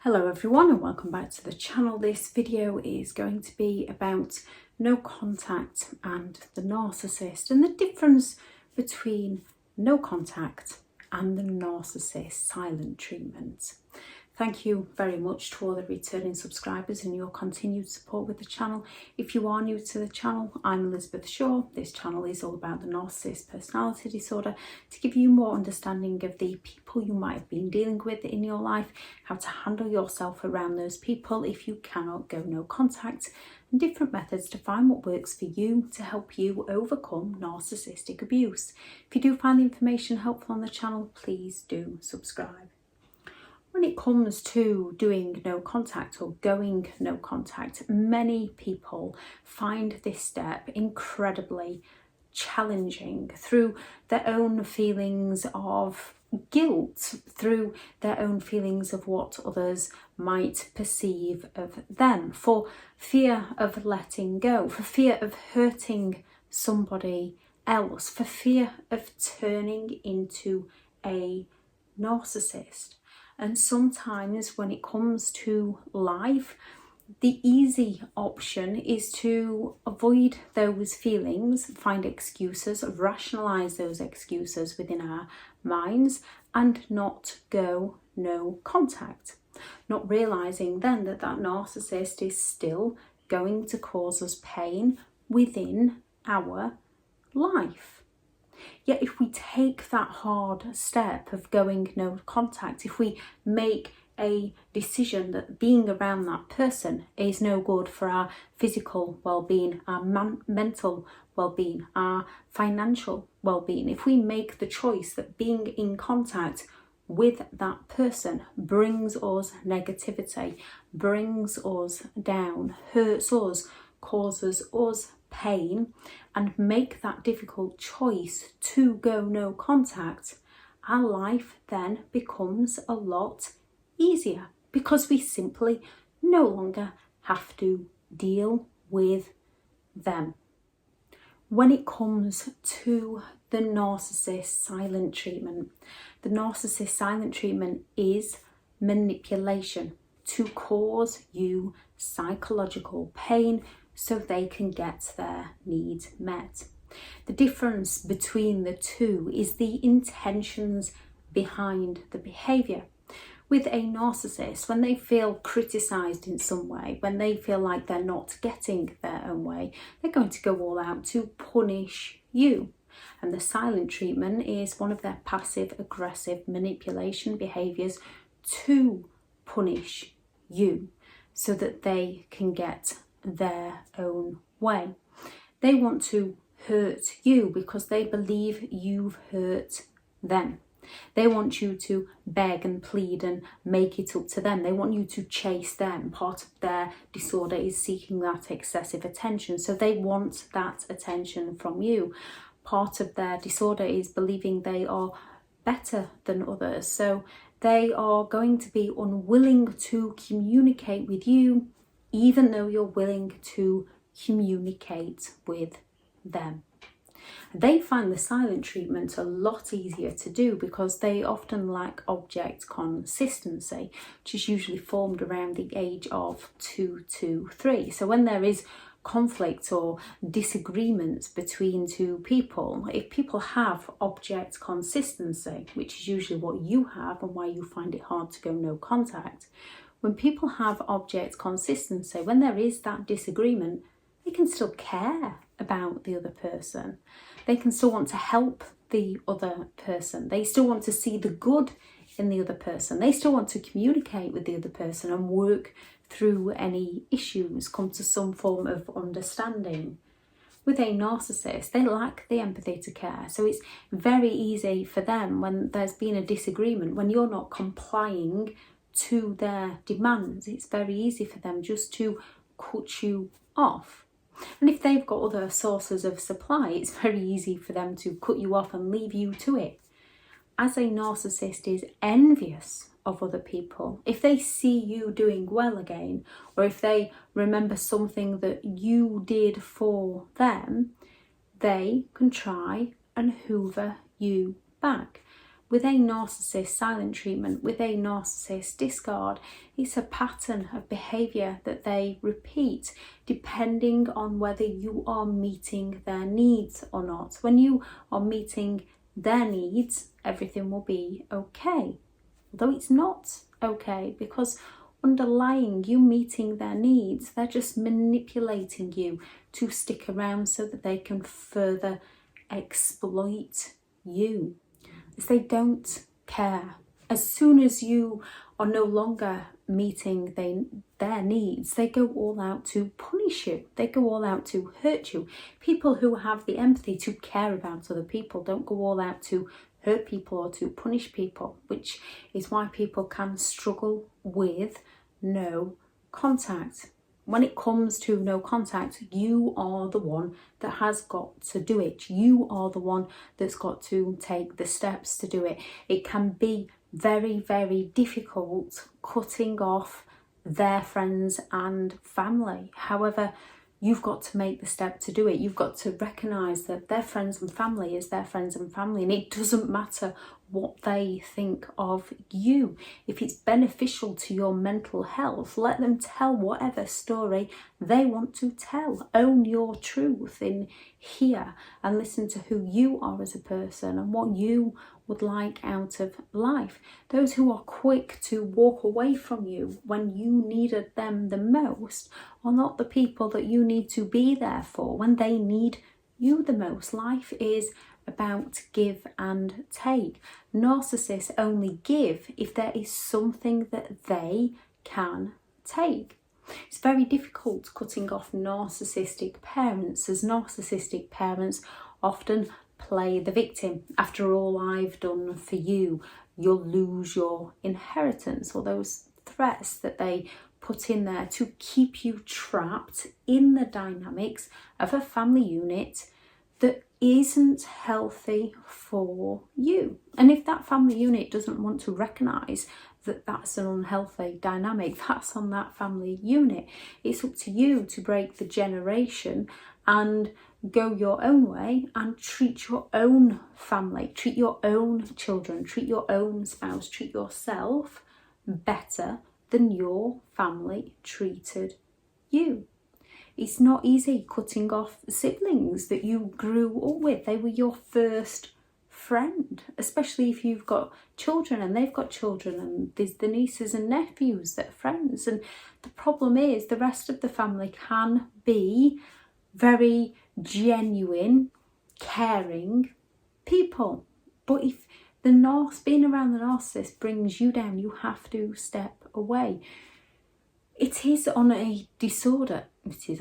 Hello everyone and welcome back to the channel. This video is going to be about no contact and the narcissist and the difference between no contact and the narcissist silent treatment. Thank you very much to all the returning subscribers and your continued support with the channel. If you are new to the channel, I'm Elizabeth Shaw. This channel is all about the narcissist personality disorder to give you more understanding of the people you might have been dealing with in your life, how to handle yourself around those people if you cannot go no contact, and different methods to find what works for you to help you overcome narcissistic abuse. If you do find the information helpful on the channel, please do subscribe. When it comes to doing no contact or going no contact, many people find this step incredibly challenging through their own feelings of guilt, through their own feelings of what others might perceive of them, for fear of letting go, for fear of hurting somebody else, for fear of turning into a narcissist. And sometimes when it comes to life, the easy option is to avoid those feelings, find excuses, rationalize those excuses within our minds and not go no contact. Not realizing then that that narcissist is still going to cause us pain within our life. Yet if we take that hard step of going no contact, if we make a decision that being around that person is no good for our physical well-being, our mental well-being, our financial well-being, if we make the choice that being in contact with that person brings us negativity, brings us down, hurts us, causes us pain, and make that difficult choice to go no contact, our life then becomes a lot easier because we simply no longer have to deal with them. When it comes to the narcissist silent treatment, the narcissist silent treatment is manipulation to cause you psychological pain so they can get their needs met. The difference between the two is the intentions behind the behaviour. With a narcissist, when they feel criticised in some way, when they feel like they're not getting their own way, they're going to go all out to punish you. And the silent treatment is one of their passive aggressive manipulation behaviours to punish you so that they can get their own way. They want to hurt you because they believe you've hurt them. They want you to beg and plead and make it up to them. They want you to chase them. Part of their disorder is seeking that excessive attention. So they want that attention from you. Part of their disorder is believing they are better than others. So they are going to be unwilling to communicate with you even though you're willing to communicate with them. They find the silent treatment a lot easier to do because they often lack object consistency, which is usually formed around the age of 2 to 3. So when there is conflict or disagreement between two people, if people have object consistency, which is usually what you have and why you find it hard to go no contact, when people have object consistency, when there is that disagreement, they can still care about the other person. They can still want to help the other person. They still want to see the good in the other person. They still want to communicate with the other person and work through any issues, come to some form of understanding. With a narcissist, they lack the empathy to care. So it's very easy for them when there's been a disagreement, when you're not complying to their demands, it's very easy for them just to cut you off. And if they've got other sources of supply, it's very easy for them to cut you off and leave you to it. As a narcissist is envious of other people, if they see you doing well again, or if they remember something that you did for them, they can try and hoover you back. With a narcissist, silent treatment. With a narcissist, discard. It's a pattern of behaviour that they repeat depending on whether you are meeting their needs or not. When you are meeting their needs, everything will be okay. Although it's not okay, because underlying you meeting their needs, they're just manipulating you to stick around so that they can further exploit you. As they don't care. As soon as you are no longer meeting their needs, they go all out to punish you. They go all out to hurt you. People who have the empathy to care about other people don't go all out to hurt people or to punish people, which is why people can struggle with no contact. When it comes to no contact, you are the one that has got to do it. You are the one that's got to take the steps to do it. It can be very, very difficult cutting off their friends and family. However, you've got to make the step to do it. You've got to recognise that their friends and family is their friends and family, and it doesn't matter what they think of you. If it's beneficial to your mental health, let them tell whatever story they want to tell. Own your truth in here and listen to who you are as a person and what you would like out of life. Those who are quick to walk away from you when you needed them the most are not the people that you need to be there for when they need you the most. Life is about give and take. Narcissists only give if there is something that they can take. It's very difficult cutting off narcissistic parents, as narcissistic parents often play the victim. After all I've done for you, you'll lose your inheritance, or those threats that they put in there to keep you trapped in the dynamics of a family unit that isn't healthy for you. And if that family unit doesn't want to recognise that that's an unhealthy dynamic, that's on that family unit. It's up to you to break the generation and go your own way and treat your own family, treat your own children, treat your own spouse, treat yourself better than your family treated you. It's not easy cutting off siblings that you grew up with. They were your first friend, especially if you've got children and they've got children and there's the nieces and nephews that are friends. And the problem is the rest of the family can be very genuine, caring people. But if being around the narcissist brings you down, you have to step away. It is on a disorder. It is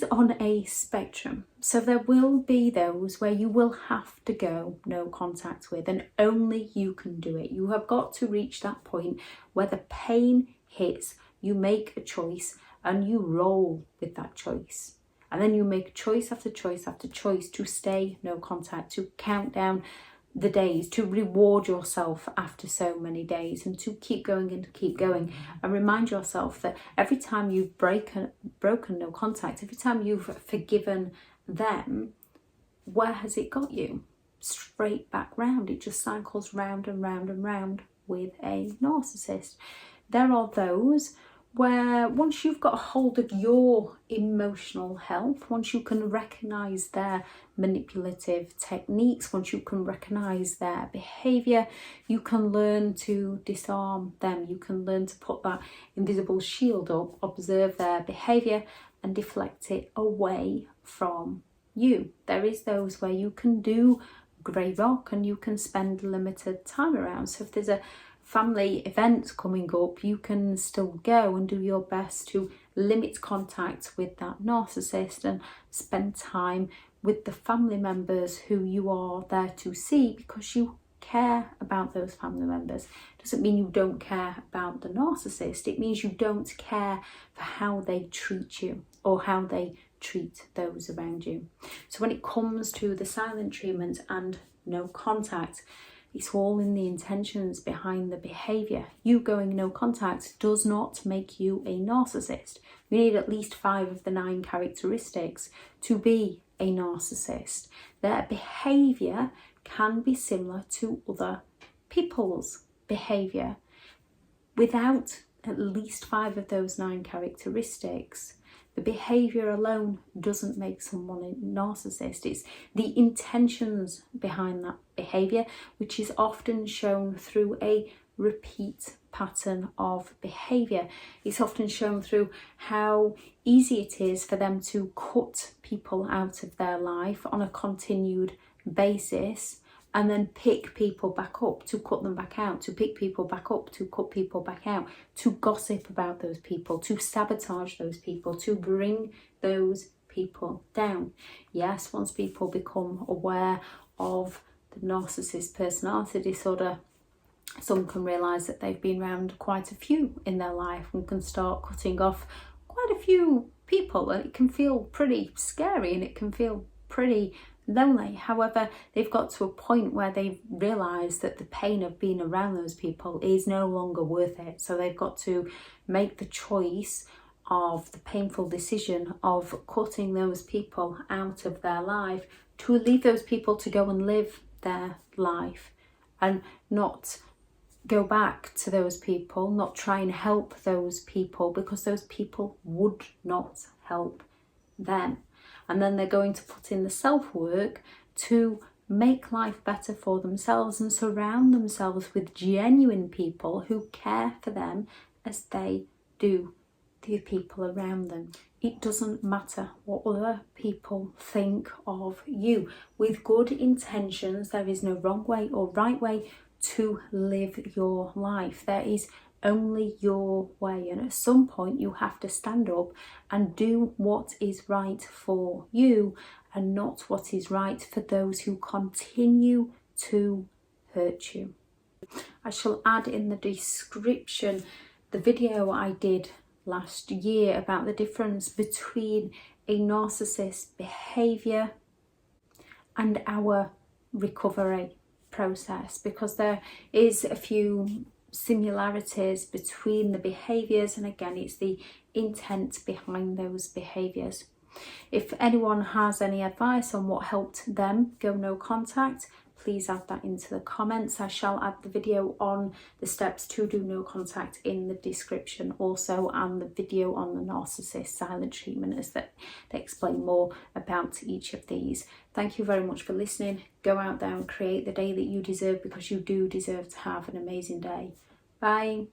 on a spectrum. So there will be those where you will have to go no contact with, and only you can do it. You have got to reach that point where the pain hits, you make a choice and you roll with that choice. And then you make choice after choice after choice to stay no contact, to count down the days, to reward yourself after so many days, and to keep going and keep going, and remind yourself that every time you've broken no contact, every time you've forgiven them, where has it got you? Straight back round. It just cycles round and round and round with a narcissist. There are those where once you've got a hold of your emotional health, once you can recognise their manipulative techniques, once you can recognise their behaviour, you can learn to disarm them. You can learn to put that invisible shield up, observe their behaviour and deflect it away from you. There is those where you can do grey rock and you can spend limited time around. So if there's a family event coming up, you can still go and do your best to limit contact with that narcissist and spend time with the family members who you are there to see, because you care about those family members. Doesn't mean you don't care about the narcissist. It means you don't care for how they treat you or how they treat those around you. So when it comes to the silent treatment and no contact, it's all in the intentions behind the behaviour. You going no contact does not make you a narcissist. You need at least 5 of the 9 characteristics to be a narcissist. Their behaviour can be similar to other people's behaviour. Without at least 5 of those 9 characteristics, the behaviour alone doesn't make someone a narcissist. It's the intentions behind that behaviour, which is often shown through a repeat pattern of behaviour. It's often shown through how easy it is for them to cut people out of their life on a continued basis, and then pick people back up to cut them back out, to pick people back up to cut people back out, to gossip about those people, to sabotage those people, to bring those people down. Yes, once people become aware of the narcissist personality disorder, some can realise that they've been around quite a few in their life and can start cutting off quite a few people, and it can feel pretty scary and it can feel pretty lonely. However, they've got to a point where they've realised that the pain of being around those people is no longer worth it. So they've got to make the choice of the painful decision of cutting those people out of their life, to leave those people to go and live their life and not go back to those people, not try and help those people, because those people would not help them. And then they're going to put in the self-work to make life better for themselves and surround themselves with genuine people who care for them as they do the people around them. It doesn't matter what other people think of you. With good intentions, there is no wrong way or right way to live your life. There is only your way, and at some point you have to stand up and do what is right for you and not what is right for those who continue to hurt you. I shall add in the description the video I did last year about the difference between a narcissist behaviour and our recovery process, because there is a few similarities between the behaviours, and again it's the intent behind those behaviours. If anyone has any advice on what helped them go no contact, please add that into the comments. I shall add the video on the steps to do no contact in the description also, and the video on the narcissist silent treatment, as that they explain more about each of these. Thank you very much for listening. Go out there and create the day that you deserve, because you do deserve to have an amazing day. Bye.